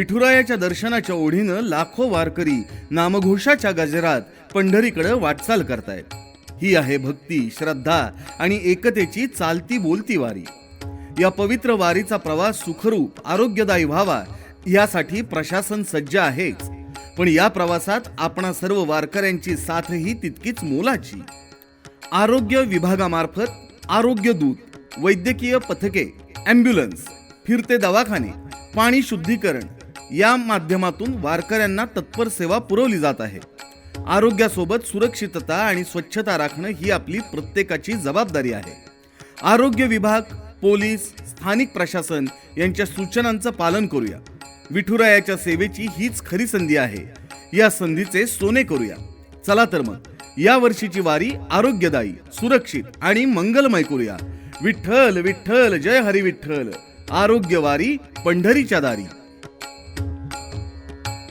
विठुरायाच्या दर्शनाच्या ओढीनं लाखो वारकरी नामघोषाच्या गजरात पंढरीकडे वाटचाल करतायत। ही आहे भक्ती, श्रद्धा आणि एकतेची चालती बोलती वारी। या पवित्र वारीचा प्रवास सुखरूप आरोग्यदायी व्हावा यासाठी प्रशासन सज्ज आहेच, पण या प्रवासात आपणा सर्व वारकऱ्यांची साथही तितकीच मोलाची। आरोग्य विभागामार्फत आरोग्य दूत, वैद्यकीय पथके, ॲम्ब्युलन्स, फिरते दवाखाने, पाणी शुद्धीकरण या माध्यमातून वारकऱ्यांना तत्पर सेवा पुरवली जात आहे। आरोग्यासोबत सुरक्षितता आणि स्वच्छता राखणं ही आपली प्रत्येकाची जबाबदारी आहे। आरोग्य विभाग, पोलीस, स्थानिक प्रशासन यांच्या सूचनांचं पालन करूया। विठुरायाच्या सेवेची हीच खरी संधी आहे। या संधीचे सोने करूया। चला तर मग या वर्षीची वारी आरोग्यदायी, सुरक्षित आणि मंगलमय करूया। विठ्ठल विठ्ठल जय हरी विठ्ठल। आरोग्य वारी पंढरीच्या दारी।